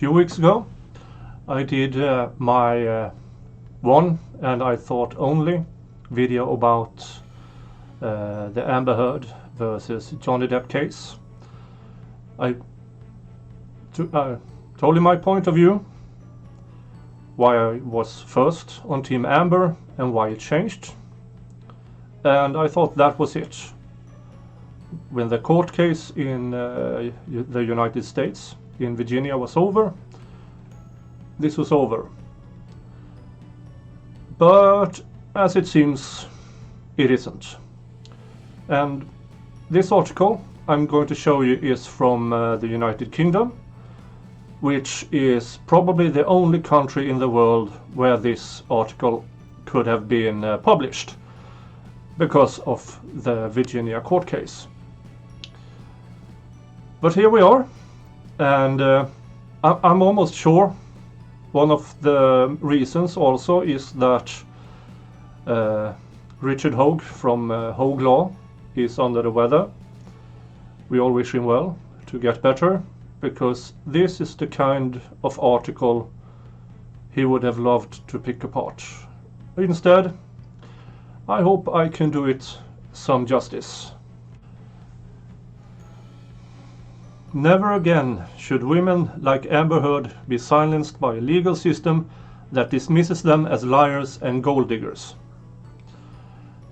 few weeks ago I did my one, and I thought only, video about the Amber Heard versus Johnny Depp case. I told you my point of view, why I was first on Team Amber and why it changed, and I thought that was it. When the court case in the United States in Virginia was over, this was over. But as it seems, it isn't. And this article I'm going to show you is from the United Kingdom, which is probably the only country in the world where this article could have been published because of the Virginia court case. But here we are, and I'm almost sure one of the reasons also is that Richard Hogue from Hogue Law is under the weather. We all wish him well to get better, because this is the kind of article he would have loved to pick apart. Instead, I hope I can do it some justice. Never again should women like Amber Heard be silenced by a legal system that dismisses them as liars and gold diggers.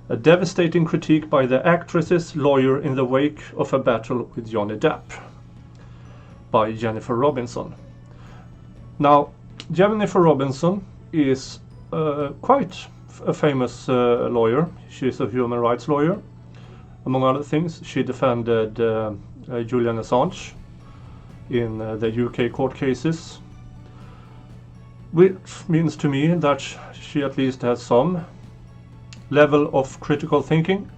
A devastating critique by the actress's lawyer in the wake of a battle with Johnny Depp, by Jennifer Robinson. Now, Jennifer Robinson is quite a famous lawyer. She's a human rights lawyer. Among other things, she defended Julian Assange in the UK court cases, which means to me that she at least has some level of critical thinking.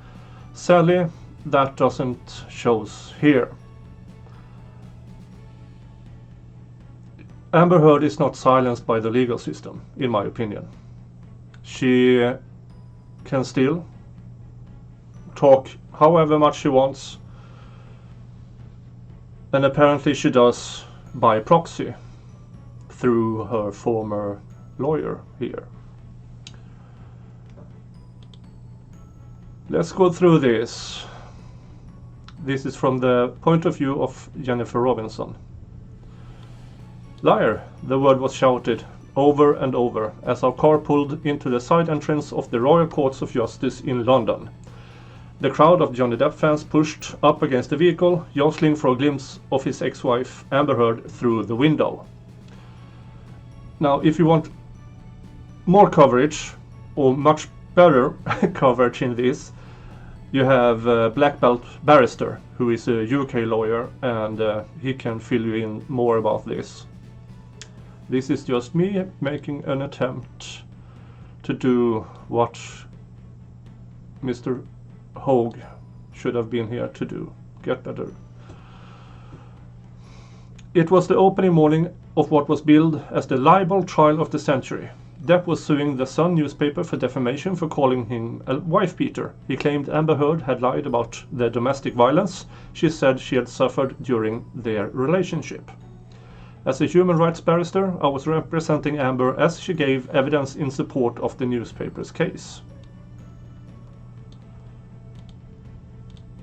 Sadly, that doesn't shows here. Amber Heard is not silenced by the legal system, in my opinion. She can still talk however much she wants, and apparently she does by proxy through her former lawyer here. Let's go through this. This is from the point of view of Jennifer Robinson. Liar, the word was shouted over and over as our car pulled into the side entrance of the Royal Courts of Justice in London. The crowd of Johnny Depp fans pushed up against the vehicle, jostling for a glimpse of his ex-wife Amber Heard through the window. Now, if you want more coverage, or much better coverage in this, you have Black Belt Barrister, who is a UK lawyer, and he can fill you in more about this. This is just me making an attempt to do what Mr. Hogue should have been here to do. Get better. It was the opening morning of what was billed as the libel trial of the century. Depp was suing the Sun newspaper for defamation for calling him a wife-beater. He claimed Amber Heard had lied about the domestic violence she said she had suffered during their relationship. As a human rights barrister, I was representing Amber as she gave evidence in support of the newspaper's case.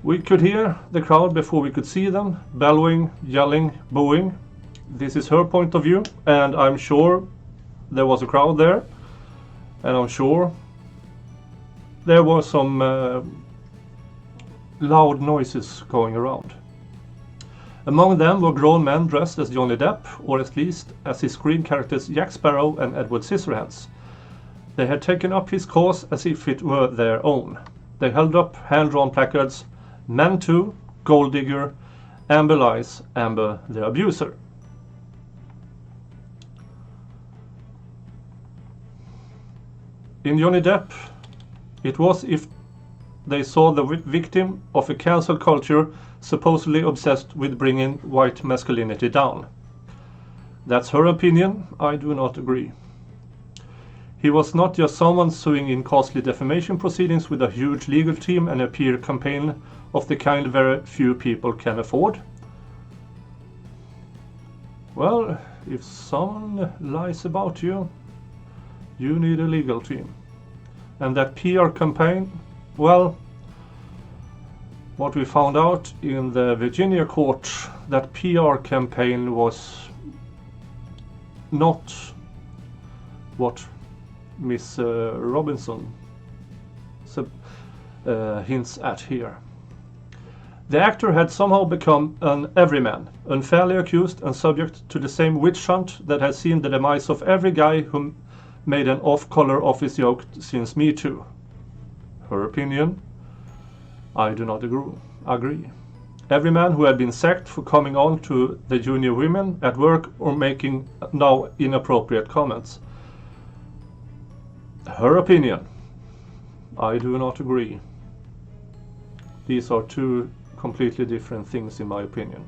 We could hear the crowd before we could see them, bellowing, yelling, booing. This is her point of view, and I'm sure there was a crowd there, and I'm sure there were some loud noises going around. Among them were grown men dressed as Johnny Depp, or at least as his screen characters Jack Sparrow and Edward Scissorhands. They had taken up his cause as if it were their own. They held up hand-drawn placards, "Men Too," "Gold Digger," "Amber Lies," "Amber the Abuser." In Johnny Depp, it was if they saw the victim of a cancel culture supposedly obsessed with bringing white masculinity down. That's her opinion. I do not agree. He was not just someone suing in costly defamation proceedings with a huge legal team and a PR campaign of the kind very few people can afford. Well, if someone lies about you, you need a legal team. And that PR campaign, well, what we found out in the Virginia court, that PR campaign was not what Miss Robinson hints at here. The actor had somehow become an everyman, unfairly accused and subject to the same witch hunt that has seen the demise of every guy who made an off-color office joke since Me Too. Her opinion? I do not agree. Every man who had been sacked for coming on to the junior women at work or making now inappropriate comments. Her opinion? I do not agree. These are two completely different things in my opinion.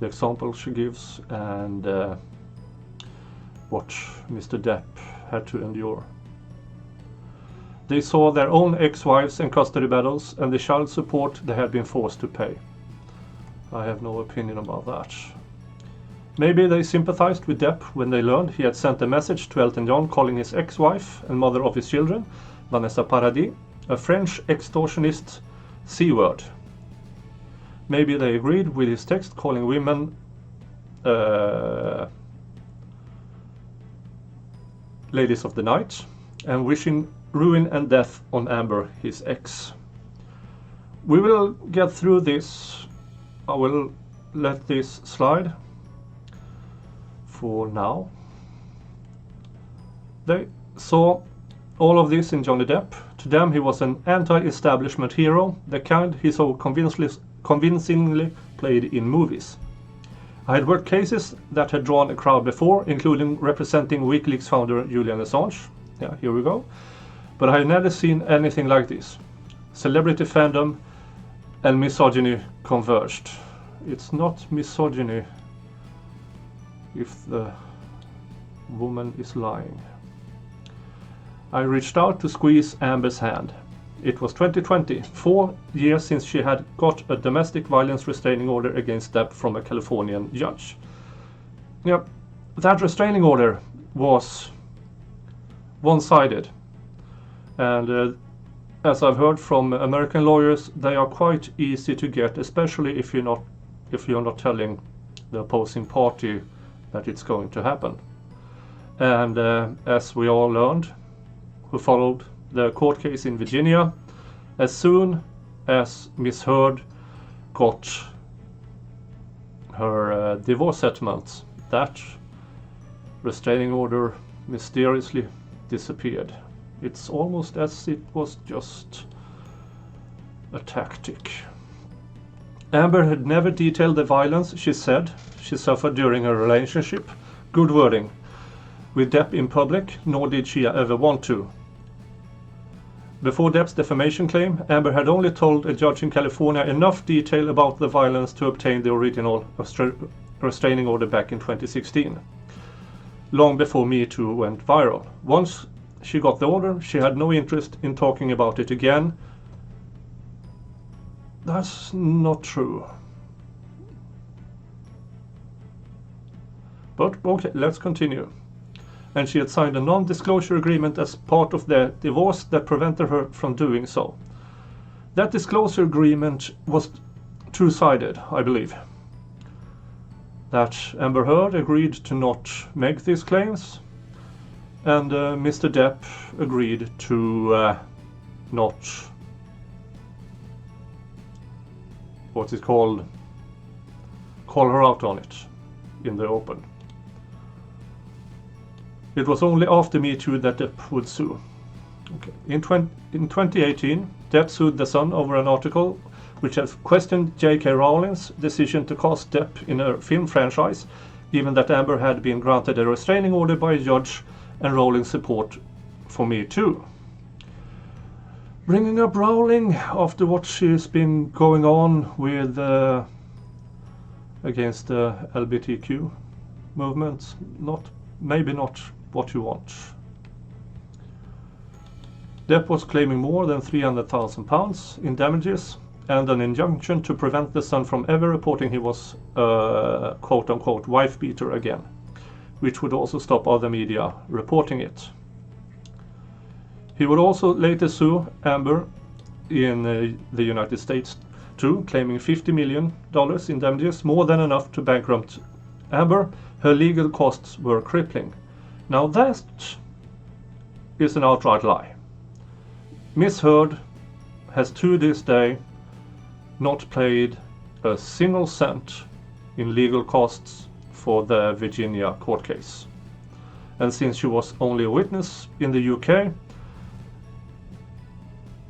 The example she gives and what Mr. Depp had to endure. They saw their own ex-wives and custody battles and the child support they had been forced to pay. I have no opinion about that. Maybe they sympathized with Depp when they learned he had sent a message to Elton John calling his ex-wife and mother of his children, Vanessa Paradis, a French extortionist C-word. Maybe they agreed with his text calling women ladies of the night and wishing ruin and death on Amber, his ex. We will get through this. I will let this slide for now. They saw all of this in Johnny Depp. To them he was an anti-establishment hero, the kind he so convincingly played in movies. I had worked cases that had drawn a crowd before, including representing WikiLeaks founder Julian Assange. Yeah, here we go. But I had never seen anything like this. Celebrity fandom and misogyny converged. It's not misogyny if the woman is lying. I reached out to squeeze Amber's hand. It was 2020, 4 years since she had got a domestic violence restraining order against Depp from a Californian judge. Yep, that restraining order was one-sided. And as I've heard from American lawyers, they are quite easy to get, especially if you're not telling the opposing party that it's going to happen. And as we all learned, who followed the court case in Virginia, as soon as Miss Heard got her divorce settlement, that restraining order mysteriously disappeared. It's almost as it was just a tactic. Amber had never detailed the violence she said she suffered during her relationship, good wording, with Depp in public, nor did she ever want to. Before Depp's defamation claim, Amber had only told a judge in California enough detail about the violence to obtain the original restraining order back in 2016, long before Me Too went viral. Once she got the order, she had no interest in talking about it again. That's not true. But okay, let's continue. And she had signed a non-disclosure agreement as part of the divorce that prevented her from doing so. That disclosure agreement was two-sided, I believe. That Amber Heard agreed to not make these claims, and Mr. Depp agreed to not, what's it called, call her out on it in the open. It was only after Me Too that Depp would sue. Okay. In 2018, Depp sued The Sun over an article which has questioned J.K. Rowling's decision to cast Depp in a film franchise, given that Amber had been granted a restraining order by a judge and Rowling's support for Me Too. Bringing up Rowling after what she's been going on with against the LGBTQ movement, maybe not what you want. Depp was claiming more than £300,000 in damages, and an injunction to prevent the son from ever reporting he was a quote-unquote wife beater again, which would also stop other media reporting it. He would also later sue Amber in the United States too, claiming $50 million in damages, more than enough to bankrupt Amber. Her legal costs were crippling. Now that is an outright lie. Miss Heard has to this day not paid a single cent in legal costs for the Virginia court case. And since she was only a witness in the UK,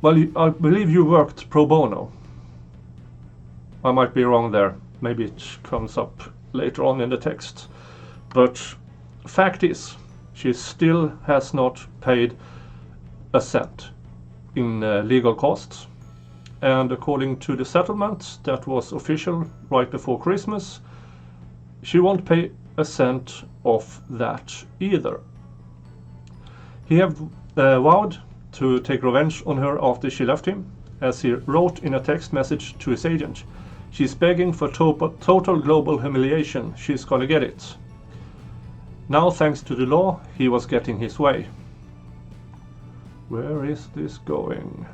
well, I believe you worked pro bono. I might be wrong there. Maybe it comes up later on in the text. But fact is, she still has not paid a cent in legal costs. And according to the settlement that was official right before Christmas, she won't pay a cent of that either. He have vowed to take revenge on her after she left him, as he wrote in a text message to his agent. She's begging for total global humiliation. She's gonna get it. Now, thanks to the law, he was getting his way. Where is this going?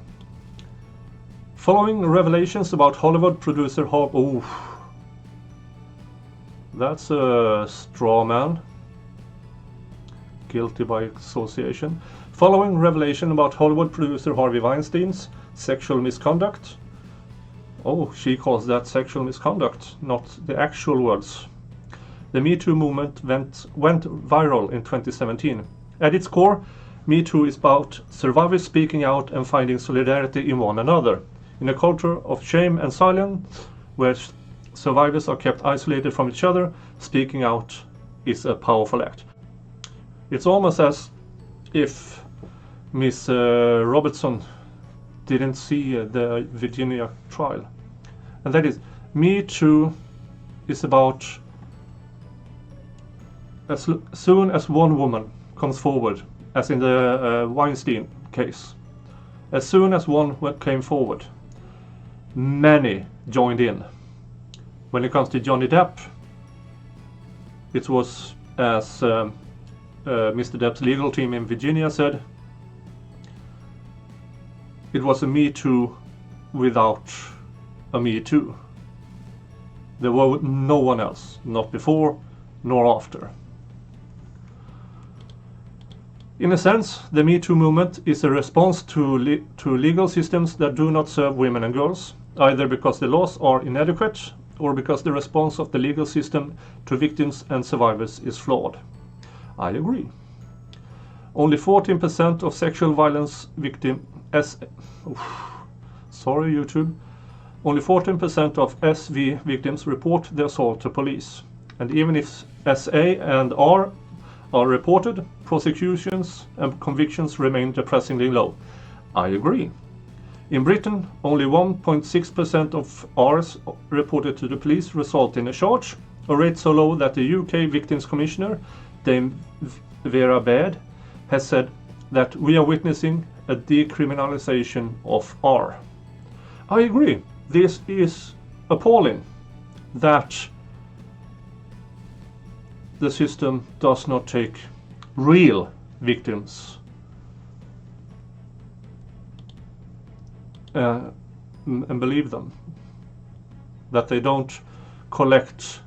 Following revelations about Hollywood producer Ooh, that's a straw man. Guilty by association. Following revelation about Hollywood producer Harvey Weinstein's sexual misconduct. Oh, she calls that sexual misconduct, not the actual words. The Me Too movement went viral in 2017. At its core, Me Too is about survivors speaking out and finding solidarity in one another. In a culture of shame and silence, where survivors are kept isolated from each other, speaking out is a powerful act. It's almost as if Miss Robertson didn't see the Virginia trial. And that is, Me Too is about as soon as one woman comes forward, as in the Weinstein case, as soon as one came forward, many joined in. When it comes to Johnny Depp, it was, as Mr. Depp's legal team in Virginia said, it was a Me Too without a Me Too. There were no one else, not before nor after. In a sense, the Me Too movement is a response to legal systems that do not serve women and girls, either because the laws are inadequate or because the response of the legal system to victims and survivors is flawed. I agree. Only 14% of sexual violence sorry YouTube. Only 14% of SV victims report the assault to police. And even if SA and R are reported, prosecutions and convictions remain depressingly low. I agree. In Britain, only 1.6% of Rs reported to the police result in a charge, a rate so low that the UK Victims Commissioner, Dame Vera Baird, has said that we are witnessing a decriminalization of R. I agree. This is appalling that the system does not take real victims and believe them, that they don't collect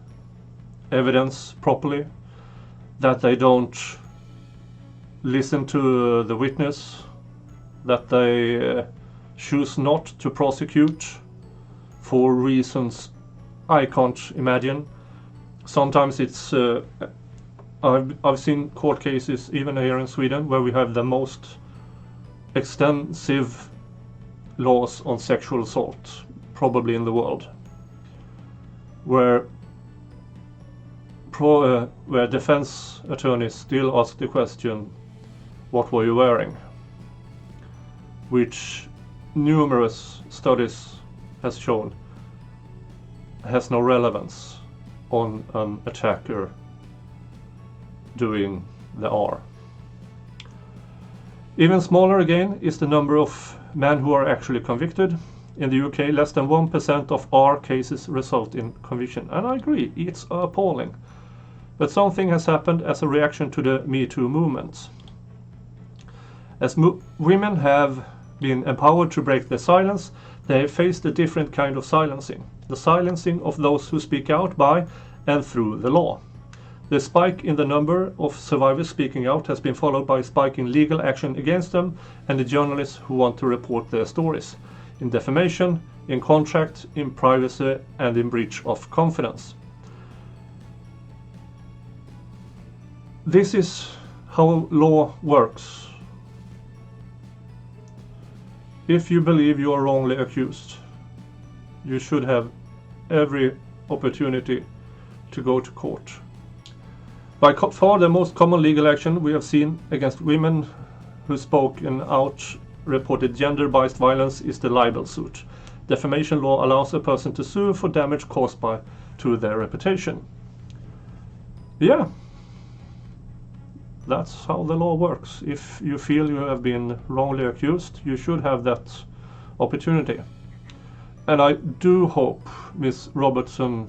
evidence properly, that they don't listen to the witness, that they choose not to prosecute for reasons I can't imagine. Sometimes it's I've seen court cases even here in Sweden where we have the most extensive laws on sexual assault probably in the world, where defense attorneys still ask the question, what were you wearing? Which numerous studies has shown has no relevance on an attacker doing the R. Even smaller again is the number of men who are actually convicted. In the UK, less than 1% of R cases result in conviction. And I agree, it's appalling. But something has happened as a reaction to the Me Too movement. As women have been empowered to break their silence, they have faced a different kind of silencing. The silencing of those who speak out by and through the law. The spike in the number of survivors speaking out has been followed by a spike in legal action against them and the journalists who want to report their stories, in defamation, in contract, in privacy, and in breach of confidence. This is how law works. If you believe you are wrongly accused, you should have every opportunity to go to court. By far the most common legal action we have seen against women who spoke out reported gender-based violence is the libel suit. Defamation law allows a person to sue for damage caused to their reputation. Yeah, that's how the law works. If you feel you have been wrongly accused, you should have that opportunity. And I do hope Ms. Robertson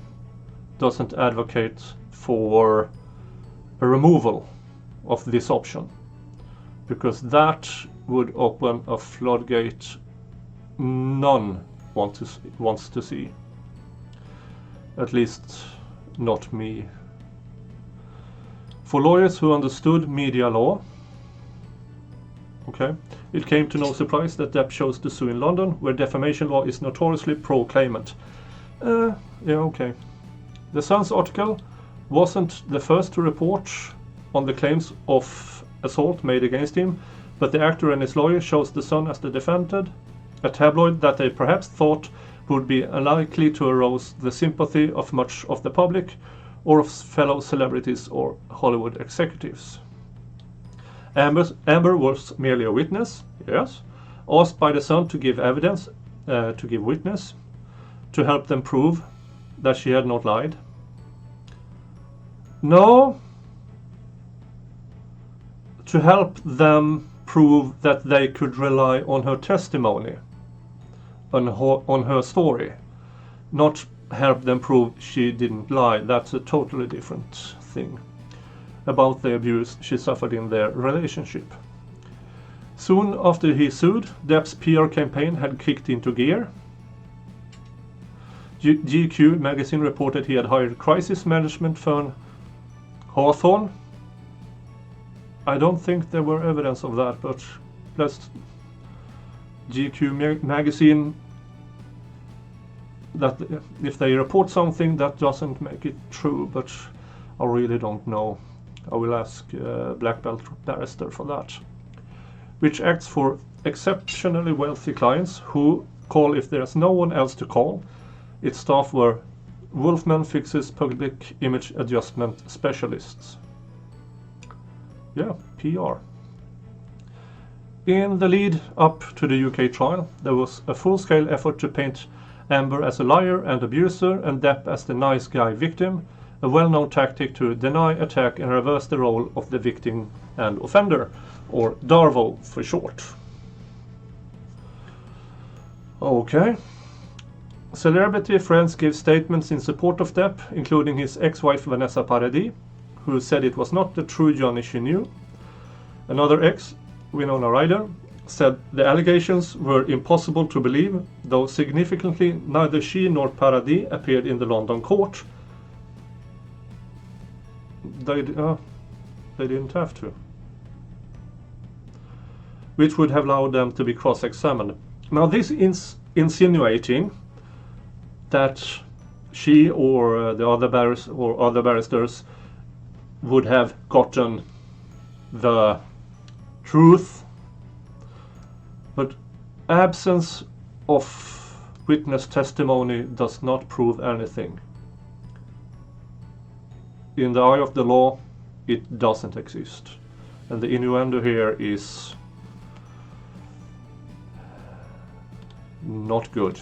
doesn't advocate for a removal of this option, because that would open a floodgate none wants to see. At least not me. For lawyers who understood media law, okay, it came to no surprise that Depp chose to sue in London, where defamation law is notoriously pro-claimant. Yeah, okay. The Sun's article wasn't the first to report on the claims of assault made against him, but the actor and his lawyer chose the Sun as the defendant, a tabloid that they perhaps thought would be unlikely to arouse the sympathy of much of the public or of fellow celebrities or Hollywood executives. Amber was merely a witness, yes, asked by the Sun to give evidence, to give witness, to help them prove that she had not lied. No, to help them prove that they could rely on her testimony, on her story, not help them prove she didn't lie. That's a totally different thing about the abuse she suffered in their relationship. Soon after he sued, Depp's PR campaign had kicked into gear. GQ magazine reported he had hired crisis management firm Hawthorne. I don't think there were evidence of that, but let's GQ magazine, that if they report something, that doesn't make it true, but I really don't know. I will ask Black Belt barrister for that. Which acts for exceptionally wealthy clients who call if there's no one else to call. Its staff were Wolfman Fixes public image adjustment specialists. Yeah, PR. In the lead up to the UK trial, there was a full-scale effort to paint Amber as a liar and abuser and Depp as the nice guy victim, a well-known tactic to deny, attack and reverse the role of the victim and offender, or DARVO for short. Okay. Celebrity friends gave statements in support of Depp, including his ex-wife Vanessa Paradis, who said it was not the true Johnny she knew. Another ex, Winona Ryder, said the allegations were impossible to believe, though significantly neither she nor Paradis appeared in the London court. They didn't have to. Which would have allowed them to be cross-examined. Now this is insinuating that she or the other barristers would have gotten the truth, but absence of witness testimony does not prove anything. In the eye of the law, it doesn't exist, and the innuendo here is not good.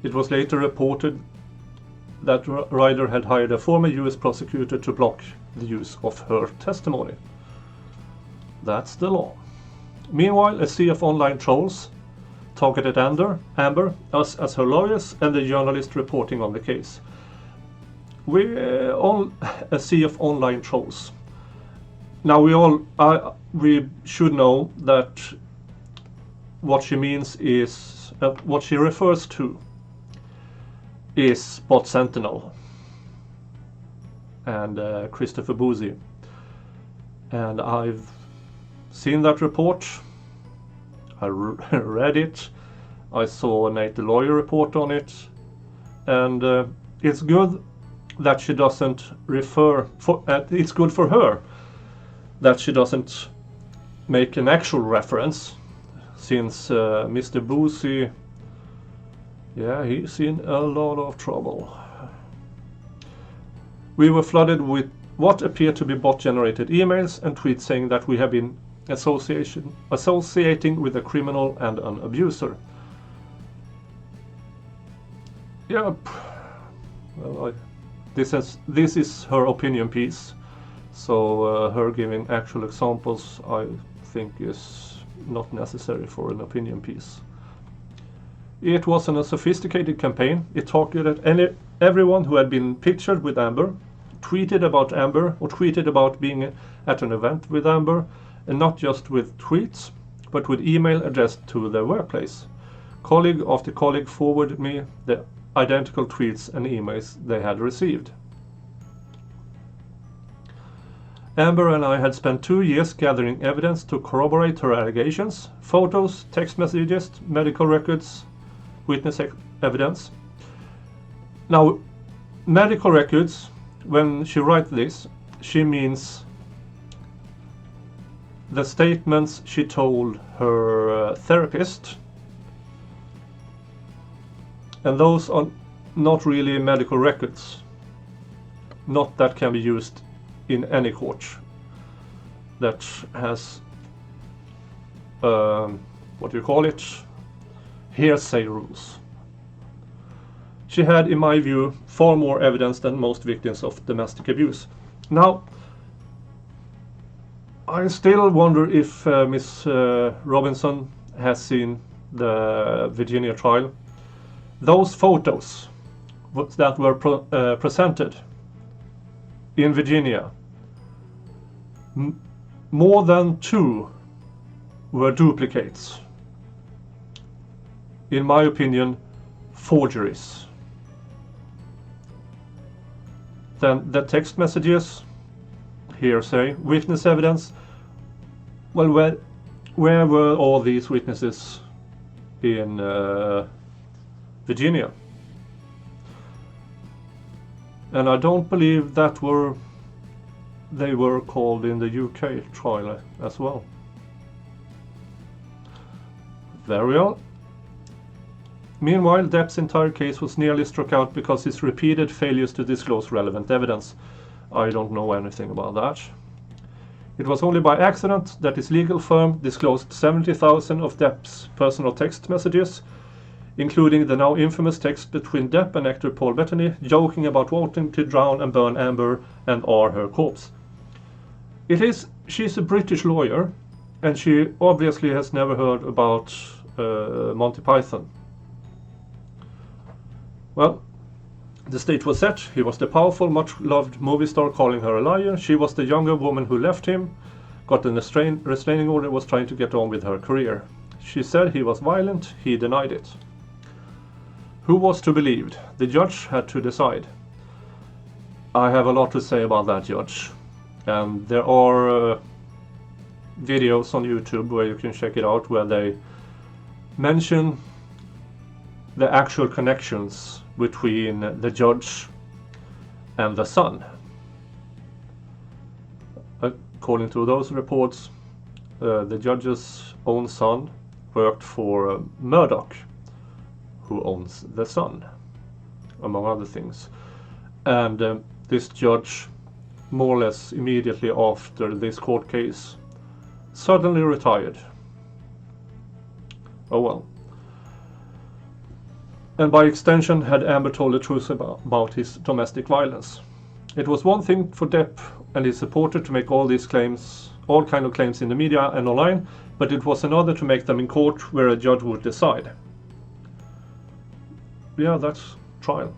It was later reported that Ryder had hired a former US prosecutor to block the use of her testimony. That's the law. Meanwhile, a sea of online trolls targeted Amber, us as her lawyers, and the journalist reporting on the case. We're on a sea of online trolls. Now we should know that what she means is what she refers to is Bot Sentinel and Christopher Boozy, and I've seen that report. I read it. I saw Nate the lawyer report on it, and it's good that she doesn't it's good for her that she doesn't make an actual reference, since Mr. Boozy, yeah, he's in a lot of trouble. We were flooded with what appeared to be bot-generated emails and tweets saying that we have been associating with a criminal and an abuser. Yep. Well, this is her opinion piece, so her giving actual examples I think is not necessary for an opinion piece. It wasn't a sophisticated campaign. It targeted everyone who had been pictured with Amber, tweeted about Amber, or tweeted about being at an event with Amber, and not just with tweets, but with email addressed to their workplace. Colleague after colleague forwarded me the identical tweets and emails they had received. Amber and I had spent 2 years gathering evidence to corroborate her allegations: photos, text messages, medical records, witness evidence. Now, medical records, when she writes this, she means the statements she told her therapist, and those are not really medical records, not that can be used in any court that has what do you call it, hearsay rules. She had, in my view, far more evidence than most victims of domestic abuse. Now, I still wonder if Miss Robinson has seen the Virginia trial. Those photos that were presented in Virginia, more than 2 were duplicates. In my opinion, forgeries. Then the text messages, hearsay, witness evidence. Well, where were all these witnesses in Virginia? And I don't believe that they were called in the UK trial as well. Very well. Meanwhile, Depp's entire case was nearly struck out because his repeated failures to disclose relevant evidence. I don't know anything about that. It was only by accident that his legal firm disclosed 70,000 of Depp's personal text messages, including the now infamous text between Depp and actor Paul Bettany, joking about wanting to drown and burn Amber and are her corpse. She's a British lawyer, and she obviously has never heard about Monty Python. Well, the stage was set. He was the powerful, much-loved movie star calling her a liar. She was the younger woman who left him, got an restraining order, was trying to get on with her career. She said he was violent. He denied it. Who was to be believed? The judge had to decide. I have a lot to say about that judge. And there are videos on YouTube where you can check it out, where they mention the actual connections between the judge and the son. According to those reports, the judge's own son worked for Murdoch, who owns the Sun, among other things. And this judge, more or less immediately after this court case, suddenly retired. Oh well. And by extension had Amber told the truth about his domestic violence. It was one thing for Depp and his supporter to make all these claims, all kind of claims in the media and online, but it was another to make them in court where a judge would decide. Yeah, that's trial.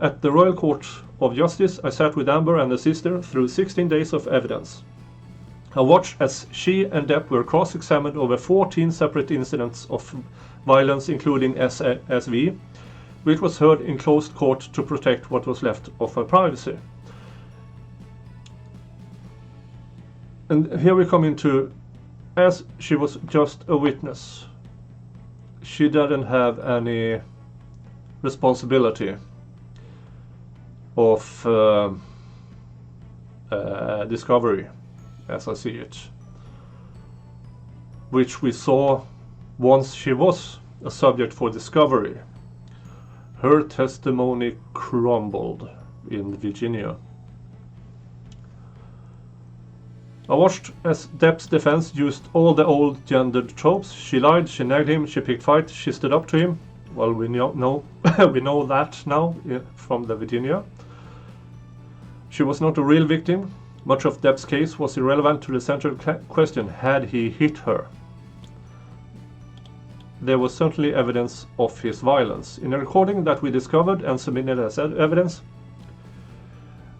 At the Royal Court of Justice, I sat with Amber and the sister through 16 days of evidence. I watched as she and Depp were cross-examined over 14 separate incidents of violence, including SSV, which was heard in closed court to protect what was left of her privacy. And here we come into, as she was just a witness, she didn't have any responsibility of discovery, as I see it, which we saw once she was a subject for discovery. Her testimony crumbled in Virginia. I watched as Depp's defense used all the old gendered tropes. She lied, she nagged him, she picked fight, she stood up to him. Well, we know we know that now from the Virginia. She was not a real victim. Much of Depp's case was irrelevant to the central question: had he hit her? There was certainly evidence of his violence. In a recording that we discovered and submitted as evidence,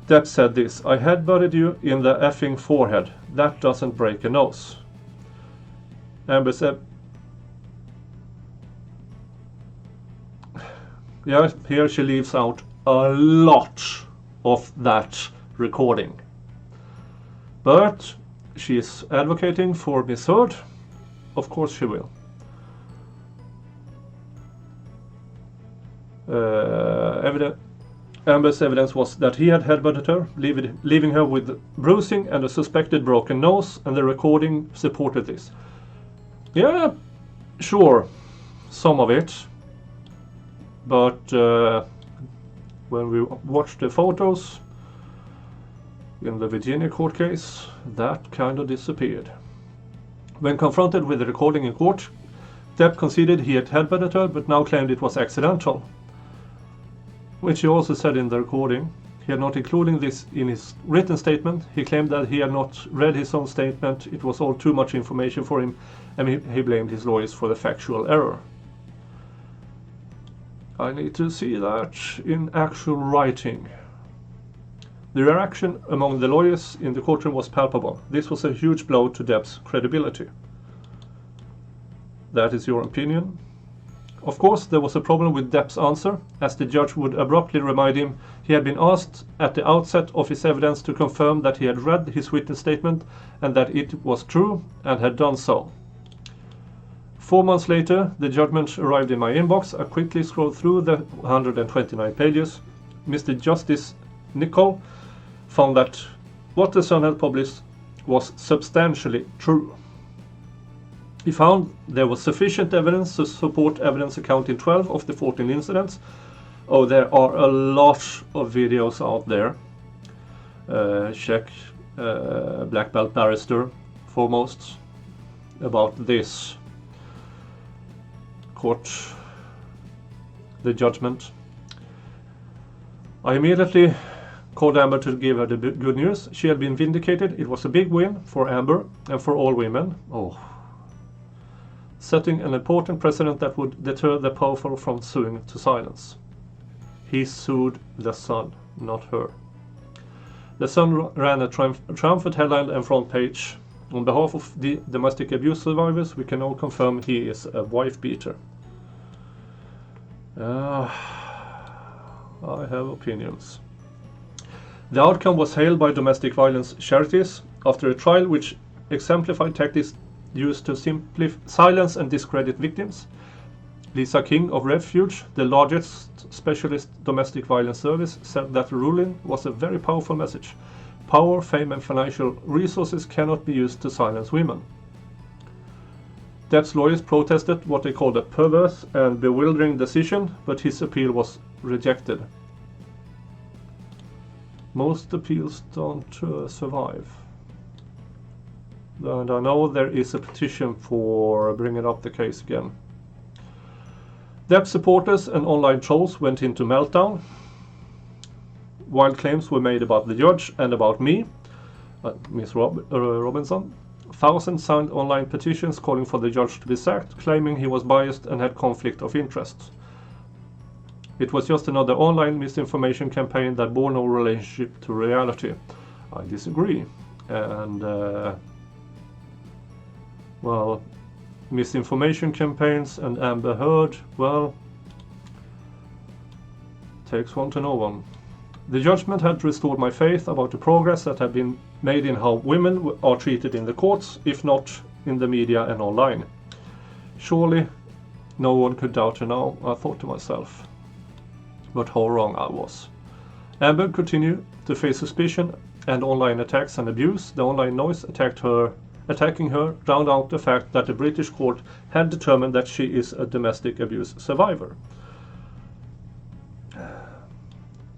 Depp said this: "I headbutted you in the effing forehead. That doesn't break a nose." Amber said, yeah, here she leaves out a lot of that recording. But she is advocating for Miss Heard. Of course she will. Amber's evidence was that he had headbutted her, leaving her with bruising and a suspected broken nose, and the recording supported this. Yeah, sure, some of it. But when we watched the photos in the Virginia court case, that kind of disappeared. When confronted with the recording in court, Depp conceded he had headbutted her, but now claimed it was accidental, which he also said in the recording. He had not included this in his written statement. He claimed that he had not read his own statement. It was all too much information for him, and he blamed his lawyers for the factual error. I need to see that in actual writing. The reaction among the lawyers in the courtroom was palpable. This was a huge blow to Depp's credibility. That is your opinion? Of course, there was a problem with Depp's answer, as the judge would abruptly remind him he had been asked at the outset of his evidence to confirm that he had read his witness statement and that it was true, and had done so. 4 months later, the judgment arrived in my inbox. I quickly scrolled through the 129 pages. Mr. Justice Nicol found that what the Sun had published was substantially true. He found there was sufficient evidence to support evidence account in 12 of the 14 incidents. Oh, there are a lot of videos out there. Check Black Belt Barrister foremost about this court, the judgment. I immediately called Amber to give her the good news. She had been vindicated. It was a big win for Amber and for all women. Oh, setting an important precedent that would deter the powerful from suing to silence. He sued the Sun, not her. The Sun ran a triumphant headline and front page. On behalf of the domestic abuse survivors, we can all confirm he is a wife beater. I have opinions. The outcome was hailed by domestic violence charities after a trial which exemplified tactics used to silence and discredit victims. Lisa King of Refuge, the largest specialist domestic violence service, said that the ruling was a very powerful message. Power, fame and financial resources cannot be used to silence women. Depp's lawyers protested what they called a perverse and bewildering decision, but his appeal was rejected. Most appeals don't survive. And I know there is a petition for bringing up the case again. Depp supporters and online trolls went into meltdown. Wild claims were made about the judge and about me, Miss Robinson. thousands signed online petitions calling for the judge to be sacked, claiming he was biased and had conflict of interest. It was just another online misinformation campaign that bore no relationship to reality. I disagree. And, well, misinformation campaigns and Amber Heard, well, takes one to know one. The judgment had restored my faith about the progress that had been made in how women are treated in the courts, if not in the media and online. Surely no one could doubt her now, I thought to myself. But how wrong I was. Amber continued to face suspicion and online attacks and abuse. The online noise attacking her drowned out the fact that the British court had determined that she is a domestic abuse survivor.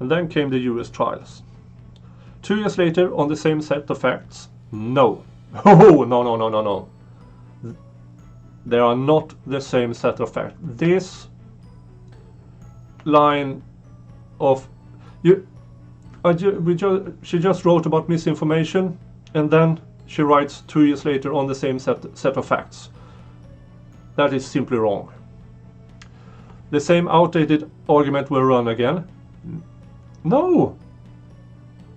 And then came the US trials. 2 years later, on the same set of facts, no. Oh, no. They are not the same set of facts. This line of she just wrote about misinformation, and then she writes 2 years later on the same set of facts. That is simply wrong. The same outdated argument will run again. No!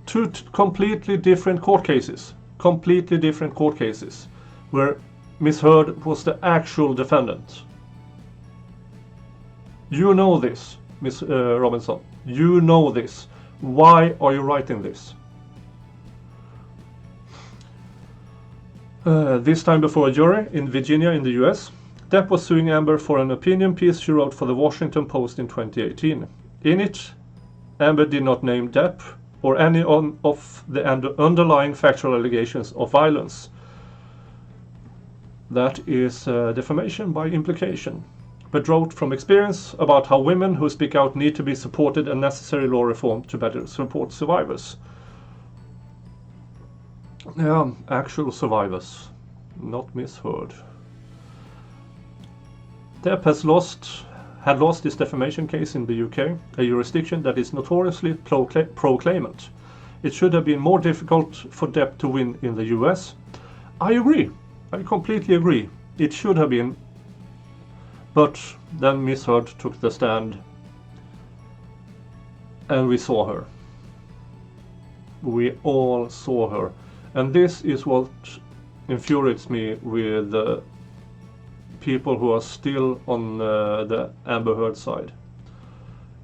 Two completely different court cases. Completely different court cases. Where Miss Heard was the actual defendant. You know this, Miss Robinson. You know this. Why are you writing this? This time before a jury in Virginia in the US, Depp was suing Amber for an opinion piece she wrote for the Washington Post in 2018. In it, Amber did not name Depp or any of the underlying factual allegations of violence. That is defamation by implication, but wrote from experience about how women who speak out need to be supported and necessary law reform to better support survivors. Yeah, actual survivors, not Miss Heard. Depp had lost his defamation case in the UK, a jurisdiction that is notoriously pro-claimant. It should have been more difficult for Depp to win in the US. I agree. I completely agree. It should have been. But then Miss Heard took the stand and we saw her. We all saw her. And this is what infuriates me with people who are still on the Amber Heard side.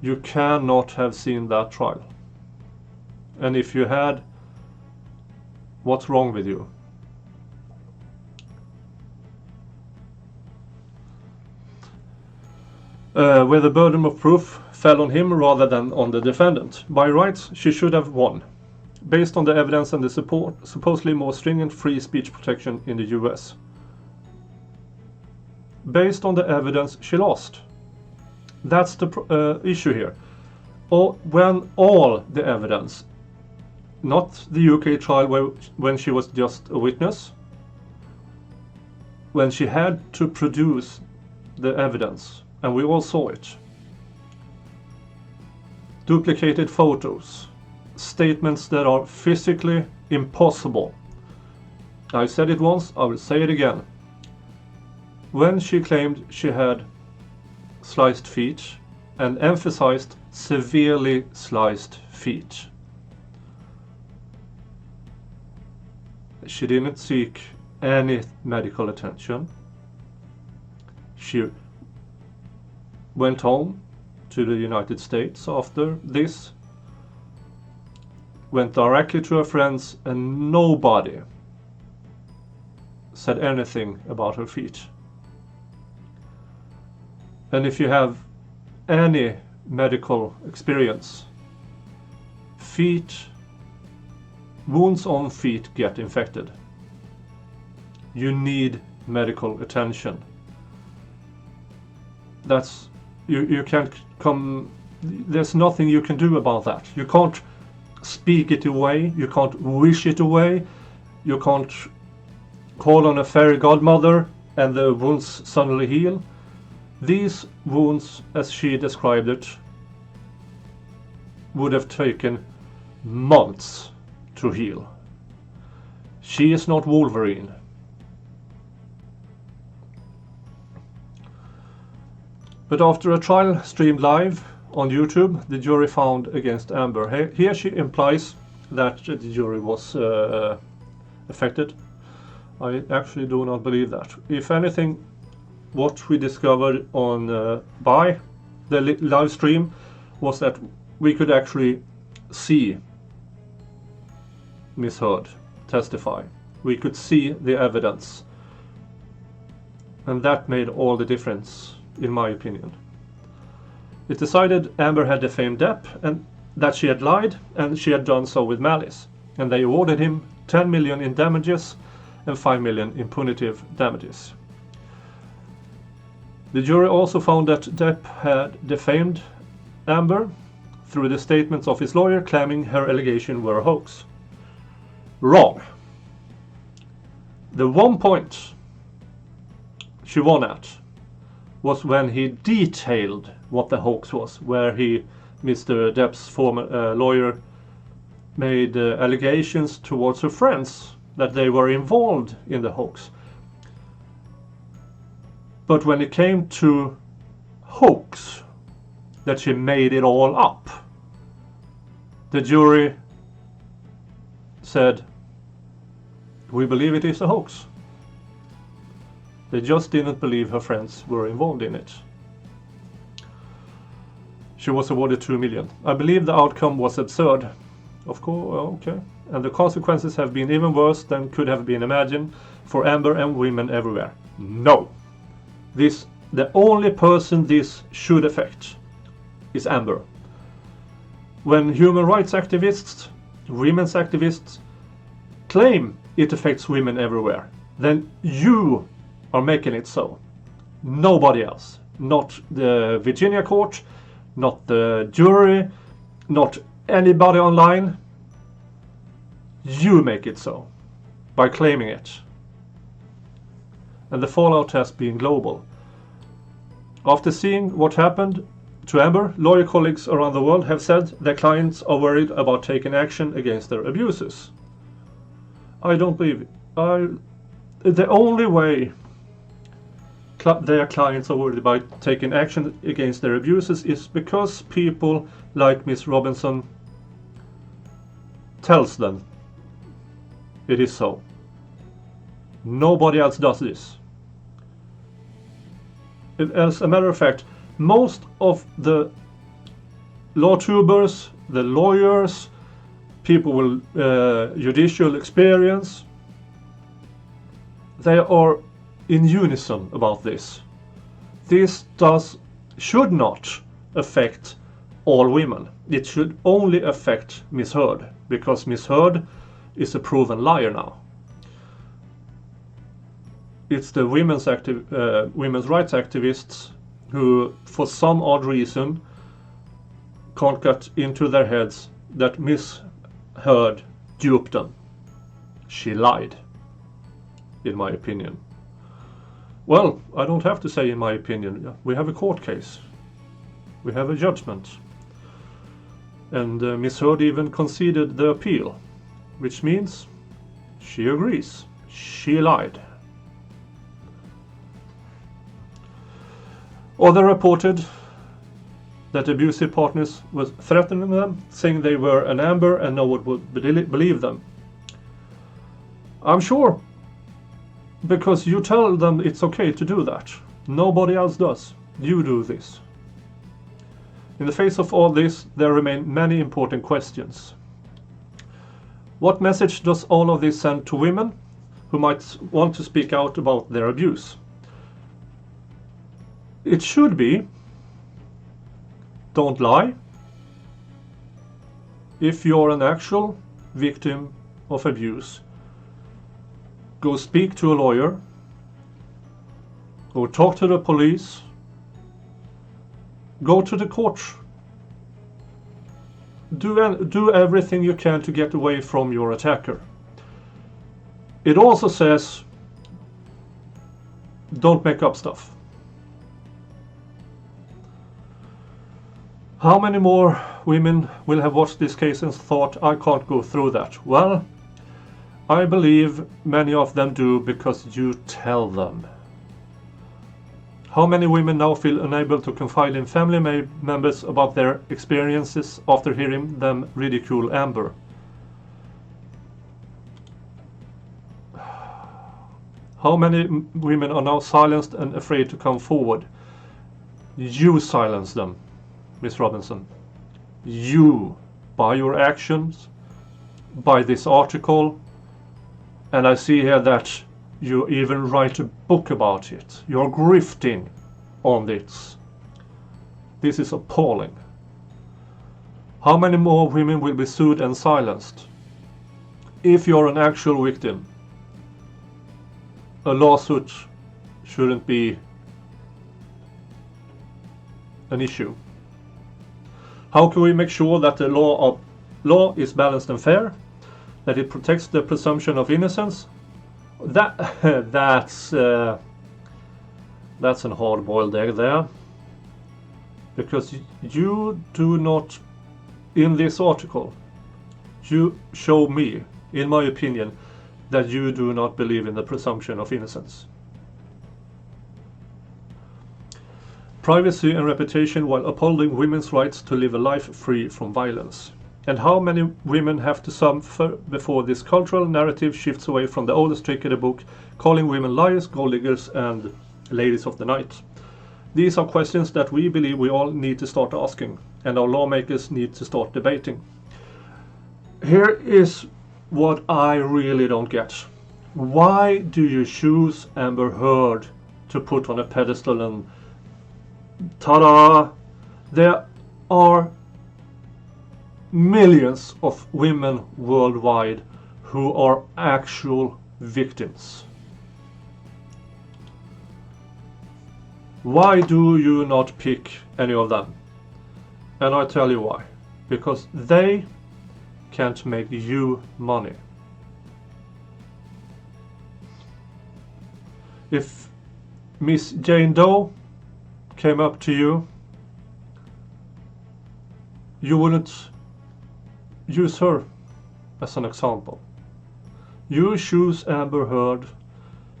You cannot have seen that trial. And if you had, what's wrong with you? Where the burden of proof fell on him rather than on the defendant. By rights, she should have won, based on the evidence and the supposedly more stringent free speech protection in the US. Based on the evidence, she lost. That's the issue here. When all the evidence, not the UK trial when she was just a witness, when she had to produce the evidence, and we all saw it. Duplicated photos, statements that are physically impossible. I said it once, I will say it again. When she claimed she had sliced feet and emphasized severely sliced feet, she didn't seek any medical attention. She went home to the United States after this, went directly to her friends, and nobody said anything about her feet. And if you have any medical experience, wounds on feet get infected. You need medical attention. You can't come, there's nothing you can do about that. You can't speak it away, you can't wish it away, you can't call on a fairy godmother and the wounds suddenly heal. These wounds, as she described it, would have taken months to heal. She is not Wolverine. But after a trial streamed live on YouTube, the jury found against Amber. Here she implies that the jury was affected. I actually do not believe that. If anything, what we discovered on by the live stream was that we could actually see Miss Heard testify. We could see the evidence. And that made all the difference, in my opinion. It decided Amber had defamed Depp and that she had lied, and she had done so with malice. And they awarded him 10 million in damages and 5 million in punitive damages. The jury also found that Depp had defamed Amber through the statements of his lawyer claiming her allegation were a hoax. Wrong. The one point she won at was when he detailed what the hoax was, where Mr. Depp's former lawyer made allegations towards her friends that they were involved in the hoax. But when it came to hoax, that she made it all up, the jury said, we believe it is a hoax. They just didn't believe her friends were involved in it. She was awarded 2 million. I believe the outcome was absurd. Of course, okay. And the consequences have been even worse than could have been imagined for Amber and women everywhere. No. The only person this should affect is Amber. When human rights activists, women's activists, claim it affects women everywhere, then you are making it so. Nobody else. Not the Virginia court, not the jury, not anybody online. You make it so by claiming it. And the fallout has been global. After seeing what happened to Amber, lawyer colleagues around the world have said their clients are worried about taking action against their abusers. I don't believe it. The only way their clients are worried about taking action against their abusers is because people like Miss Robinson tells them it is so. Nobody else does this. As a matter of fact, most of the law tubers, the lawyers, people with judicial experience, they are in unison about this. This should not affect all women. It should only affect Miss Heard, because Miss Heard is a proven liar now. It's the women's rights activists who, for some odd reason, can't get into their heads that Miss Heard duped them. She lied, in my opinion. Well, I don't have to say in my opinion. We have a court case. We have a judgment. And Miss Heard even conceded the appeal, which means she agrees. She lied. Others reported that abusive partners were threatening them, saying they were an Amber and no one would believe them. I'm sure, because you tell them it's okay to do that. Nobody else does. You do this. In the face of all this, there remain many important questions. What message does all of this send to women who might want to speak out about their abuse? It should be, don't lie. If you're an actual victim of abuse, go speak to a lawyer, go talk to the police, go to the court. Do everything you can to get away from your attacker. It also says, don't make up stuff. How many more women will have watched this case and thought, I can't go through that? Well, I believe many of them do because you tell them. How many women now feel unable to confide in family members about their experiences after hearing them ridicule Amber? How many women are now silenced and afraid to come forward? You silence them, Miss Robinson. You, by your actions, by this article, and I see here that you even write a book about it. You're grifting on this. This is appalling. How many more women will be sued and silenced? If you're an actual victim, a lawsuit shouldn't be an issue. How can we make sure that the law is balanced and fair, that it protects the presumption of innocence? That's a hard-boiled egg there, because you do not, in this article, you show me, in my opinion, that you do not believe in the presumption of innocence. Privacy and reputation while upholding women's rights to live a life free from violence. And how many women have to suffer before this cultural narrative shifts away from the oldest trick in the book, calling women liars, gold diggers, and ladies of the night? These are questions that we believe we all need to start asking, and our lawmakers need to start debating. Here is what I really don't get. Why do you choose Amber Heard to put on a pedestal and ta-da! There are millions of women worldwide who are actual victims. Why do you not pick any of them? And I tell you why. Because they can't make you money. If Miss Jane Doe came up to you, you wouldn't use her as an example. You choose Amber Heard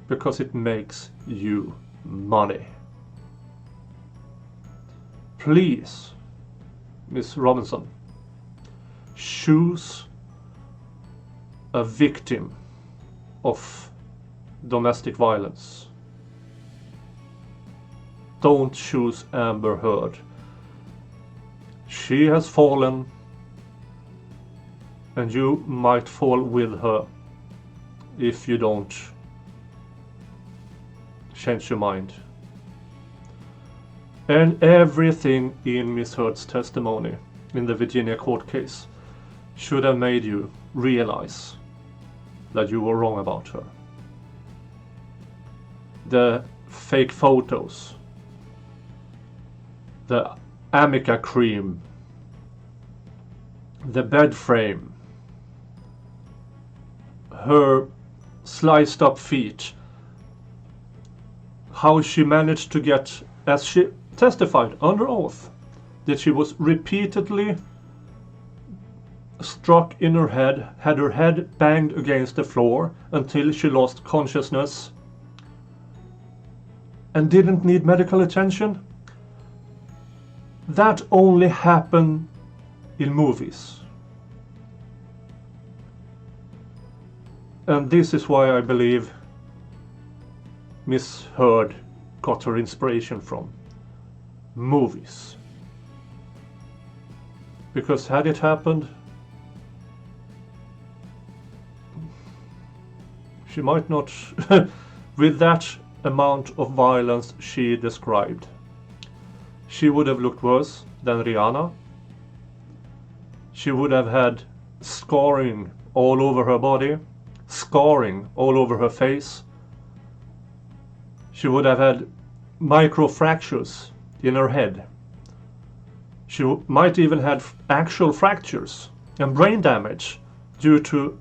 because it makes you money. Please, Miss Robinson, choose a victim of domestic violence. Don't choose Amber Heard. She has fallen, and you might fall with her if you don't change your mind. And everything in Miss Heard's testimony in the Virginia court case should have made you realize that you were wrong about her. The fake photos, the Amica cream, the bed frame, her sliced up feet, how she managed to get, as she testified under oath, that she was repeatedly struck in her head, had her head banged against the floor until she lost consciousness and didn't need medical attention. That only happened in movies. And this is why I believe Miss Heard got her inspiration from movies. Because had it happened, she might not, with that amount of violence she described, she would have looked worse than Rihanna. She would have had scarring all over her body, scarring all over her face. She would have had micro fractures in her head. She might even have actual fractures and brain damage due to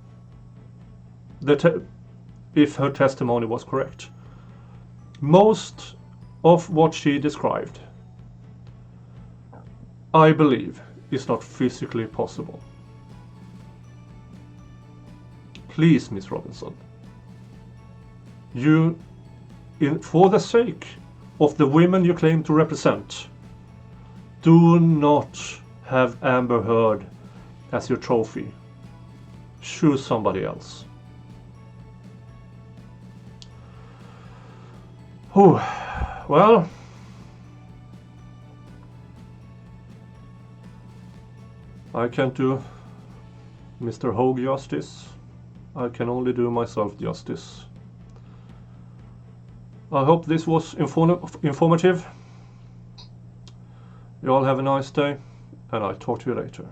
if her testimony was correct. Most of what she described, I believe, is not physically possible. Please, Miss Robinson, for the sake of the women you claim to represent. Do not have Amber Heard as your trophy. Choose somebody else. Whew. Well, I can't do Mr. Hogue justice. I can only do myself justice. I hope this was informative. You all have a nice day, and I'll talk to you later.